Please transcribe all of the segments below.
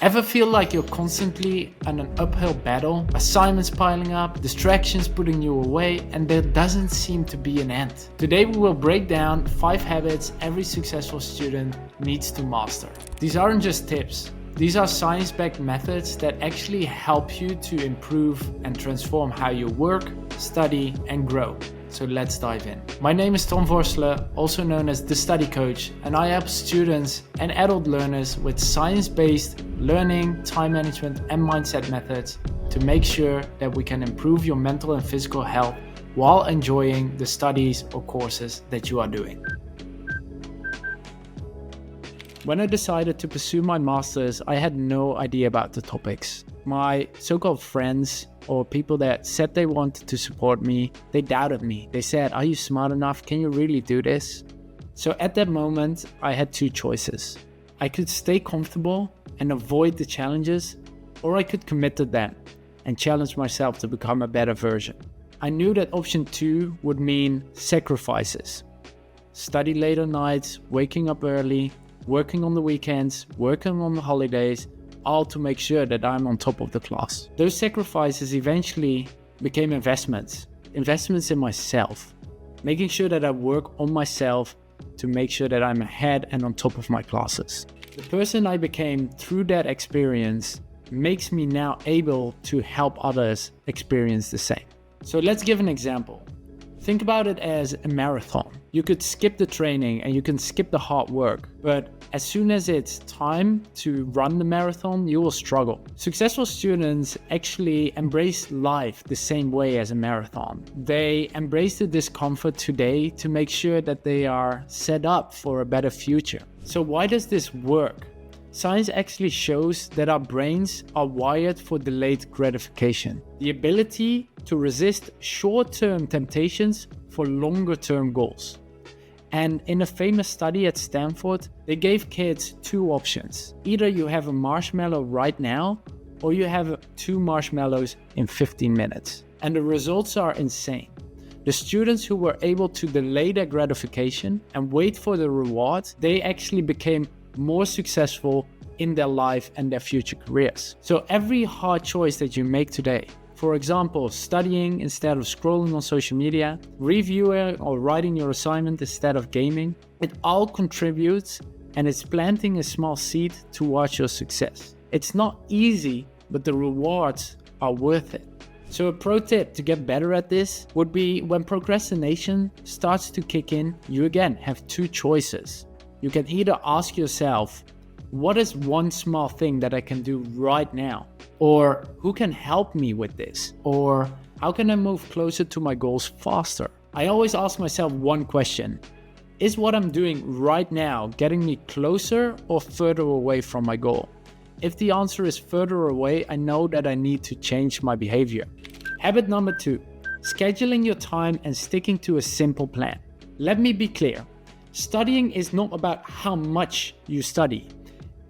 Ever feel like you're constantly on an uphill battle, assignments piling up, distractions putting you away, and there doesn't seem to be an end? Today we will break down 5 habits every successful student needs to master. These aren't just tips. These are science-backed methods that actually help you to improve and transform how you work, study, and grow. So let's dive in. My name is Tom Vorsler, also known as The Study Coach, and I help students and adult learners with science-based learning, time management, and mindset methods to make sure that we can improve your mental and physical health while enjoying the studies or courses that you are doing. When I decided to pursue my master's, I had no idea about the topics. My so-called friends or people that said they wanted to support me, they doubted me. They said, "Are you smart enough? Can you really do this?" So at that moment, I had 2 choices. I could stay comfortable and avoid the challenges, or I could commit to them and challenge myself to become a better version. I knew that option 2 would mean sacrifices. Study later nights, waking up early, working on the weekends, working on the holidays, all to make sure that I'm on top of the class. Those sacrifices eventually became investments in myself, making sure that I work on myself to make sure that I'm ahead and on top of my classes. The person I became through that experience makes me now able to help others experience the same. So let's give an example. Think about it as a marathon. You could skip the training and you can skip the hard work, but as soon as it's time to run the marathon, you will struggle. Successful students actually embrace life the same way as a marathon. They embrace the discomfort today to make sure that they are set up for a better future. So why does this work? Science actually shows that our brains are wired for delayed gratification, the ability to resist short-term temptations for longer-term goals. And in a famous study at Stanford, they gave kids 2 options. Either you have a marshmallow right now, or you have 2 marshmallows in 15 minutes. And the results are insane. The students who were able to delay their gratification and wait for the reward, they actually became more successful in their life and their future careers. So every hard choice that you make today, for example, studying instead of scrolling on social media, reviewing or writing your assignment instead of gaming, it all contributes and it's planting a small seed towards your success. It's not easy, but the rewards are worth it. So a pro tip to get better at this would be when procrastination starts to kick in, you again have 2 choices. You can either ask yourself, what is one small thing that I can do right now? Or who can help me with this? Or how can I move closer to my goals faster? I always ask myself one question. Is what I'm doing right now getting me closer or further away from my goal? If the answer is further away, I know that I need to change my behavior. Habit number 2, scheduling your time and sticking to a simple plan. Let me be clear. Studying is not about how much you study.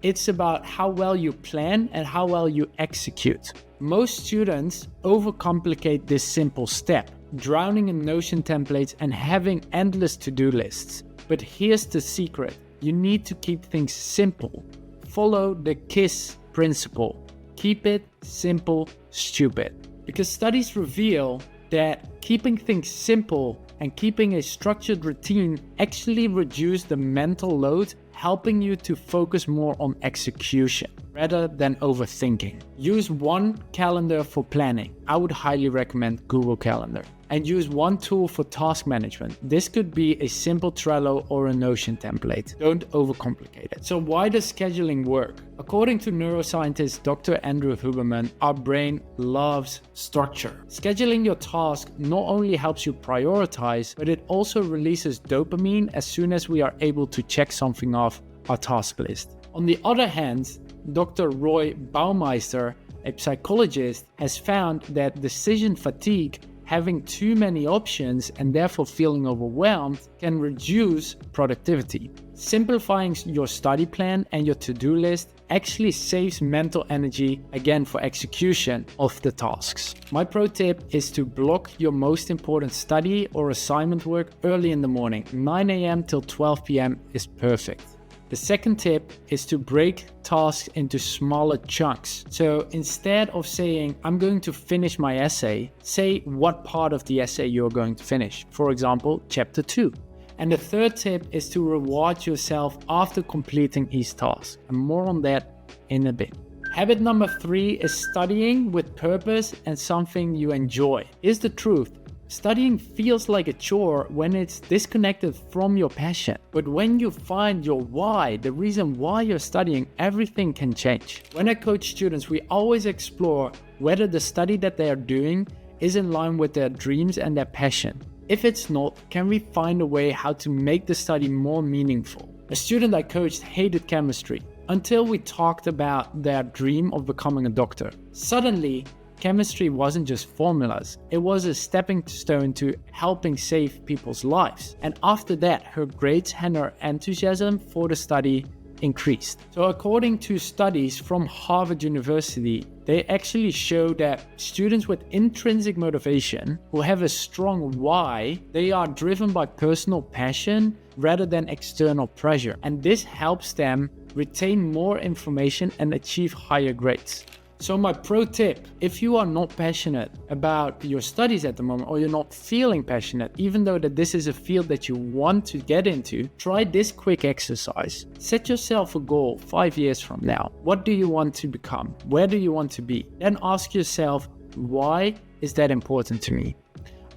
It's about how well you plan and how well you execute. Most students overcomplicate this simple step, drowning in Notion templates and having endless to-do lists. But here's the secret. You need to keep things simple. Follow the KISS principle. Keep it simple, stupid. Because studies reveal that keeping things simple and keeping a structured routine actually reduce the mental load, helping you to focus more on execution rather than overthinking. Use one calendar for planning. I would highly recommend Google Calendar. And use one tool for task management. This could be a simple Trello or a Notion template. Don't overcomplicate it. So why does scheduling work? According to neuroscientist Dr. Andrew Huberman, our brain loves structure. Scheduling your task not only helps you prioritize, but it also releases dopamine as soon as we are able to check something off our task list. On the other hand, Dr. Roy Baumeister, a psychologist, has found that decision fatigue, having too many options and therefore feeling overwhelmed, can reduce productivity. Simplifying your study plan and your to-do list actually saves mental energy, again, for execution of the tasks. My pro tip is to block your most important study or assignment work early in the morning. 9 a.m. till 12 p.m. is perfect. The second tip is to break tasks into smaller chunks. So instead of saying, I'm going to finish my essay, say what part of the essay you're going to finish. For example, chapter 2. And the third tip is to reward yourself after completing each task. And more on that in a bit. Habit number 3 is studying with purpose and something you enjoy. Here's the truth. Studying feels like a chore when it's disconnected from your passion. But when you find your why, the reason why you're studying, everything can change. When I coach students, we always explore whether the study that they are doing is in line with their dreams and their passion. If it's not, can we find a way how to make the study more meaningful? A student I coached hated chemistry until we talked about their dream of becoming a doctor. Suddenly, chemistry wasn't just formulas, it was a stepping stone to helping save people's lives. And after that, her grades and her enthusiasm for the study increased. So according to studies from Harvard University, they actually show that students with intrinsic motivation who have a strong why, they are driven by personal passion rather than external pressure. And this helps them retain more information and achieve higher grades. So my pro tip, if you are not passionate about your studies at the moment, or you're not feeling passionate, even though that this is a field that you want to get into, try this quick exercise. Set yourself a goal 5 years from now. What do you want to become? Where do you want to be? Then ask yourself, why is that important to me?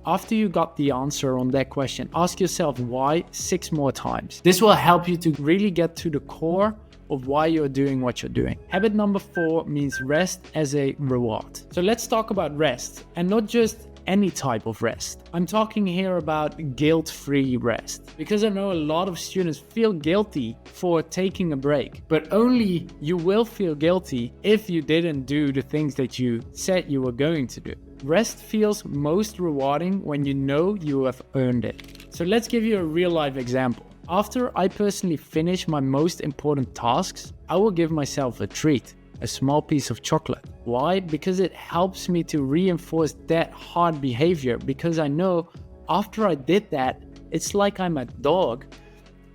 After you got the answer on that question, ask yourself why 6 more times. This will help you to really get to the core of why you're doing what you're doing. Habit number 4 means rest as a reward. So let's talk about rest, and not just any type of rest. I'm talking here about guilt-free rest, because I know a lot of students feel guilty for taking a break, but only you will feel guilty if you didn't do the things that you said you were going to do. Rest feels most rewarding when you know you have earned it. So let's give you a real life example. After I personally finish my most important tasks, I will give myself a treat, a small piece of chocolate. Why? Because it helps me to reinforce that hard behavior, because I know after I did that, it's like I'm a dog.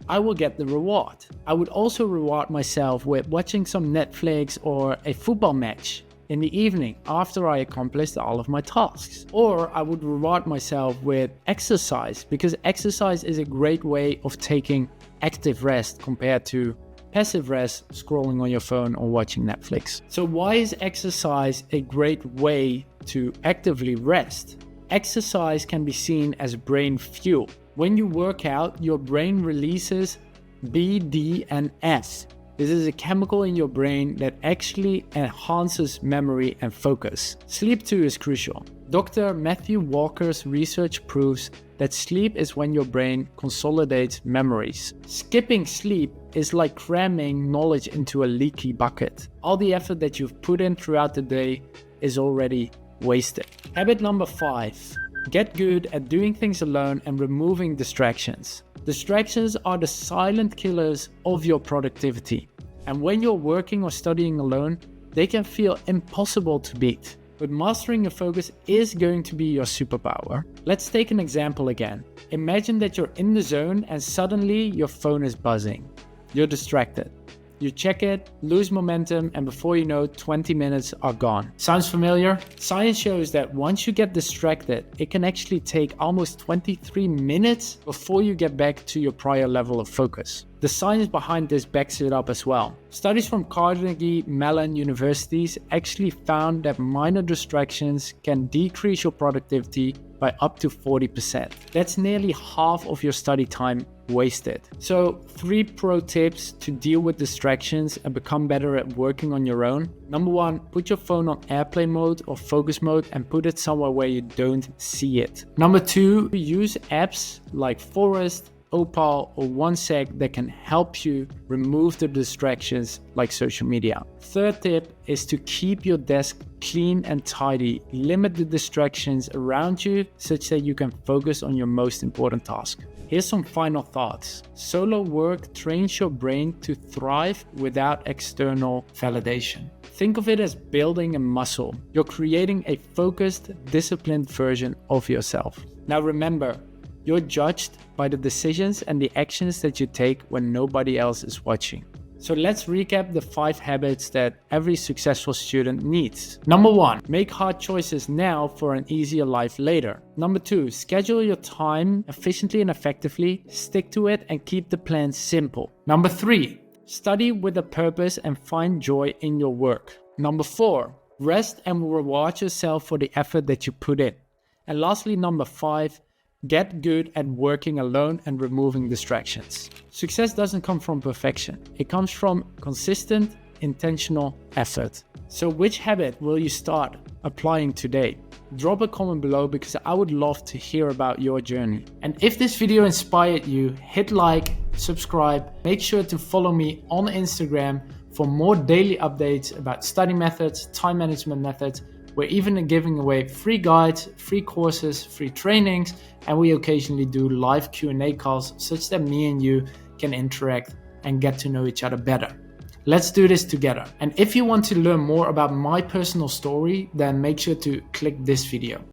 I will get the reward. I would also reward myself with watching some Netflix or a football match in the evening after I accomplished all of my tasks. Or I would reward myself with exercise, because exercise is a great way of taking active rest compared to passive rest, scrolling on your phone or watching Netflix. So why is exercise a great way to actively rest? Exercise can be seen as brain fuel. When you work out, your brain releases BDNF. This is a chemical in your brain that actually enhances memory and focus. Sleep too is crucial. Dr. Matthew Walker's research proves that sleep is when your brain consolidates memories. Skipping sleep is like cramming knowledge into a leaky bucket. All the effort that you've put in throughout the day is already wasted. Habit number 5. Get good at doing things alone and removing distractions. Distractions are the silent killers of your productivity. And when you're working or studying alone, they can feel impossible to beat. But mastering your focus is going to be your superpower. Let's take an example again. Imagine that you're in the zone and suddenly your phone is buzzing. You're distracted. You check it, lose momentum, and before you know, 20 minutes are gone. Sounds familiar? Science shows that once you get distracted, it can actually take almost 23 minutes before you get back to your prior level of focus. The science behind this backs it up as well. Studies from Carnegie Mellon universities actually found that minor distractions can decrease your productivity by up to 40%. That's nearly half of your study time wasted. So 3 pro tips to deal with distractions and become better at working on your own. Number 1, put your phone on airplane mode or focus mode and put it somewhere where you don't see it. Number 2, use apps like Forest, Opal or OneSec that can help you remove the distractions like social media. Third tip is to keep your desk clean and tidy. Limit the distractions around you such that you can focus on your most important task. Here's some final thoughts. Solo work trains your brain to thrive without external validation. Think of it as building a muscle. You're creating a focused, disciplined version of yourself. Now remember, You're judged by the decisions and the actions that you take when nobody else is watching. So let's recap the 5 habits that every successful student needs. Number 1, make hard choices now for an easier life later. Number 2, schedule your time efficiently and effectively, stick to it and keep the plan simple. Number 3, study with a purpose and find joy in your work. Number 4, rest and reward yourself for the effort that you put in. And lastly, number 5, get good at working alone and removing distractions. Success doesn't come from perfection. It comes from consistent, intentional effort. So which habit will you start applying today? Drop a comment below because I would love to hear about your journey. And if this video inspired you, hit like, subscribe, make sure to follow me on Instagram for more daily updates about study methods, time management methods. We're even giving away free guides, free courses, free trainings, and we occasionally do live Q&A calls such that me and you can interact and get to know each other better. Let's do this together. And if you want to learn more about my personal story, then make sure to click this video.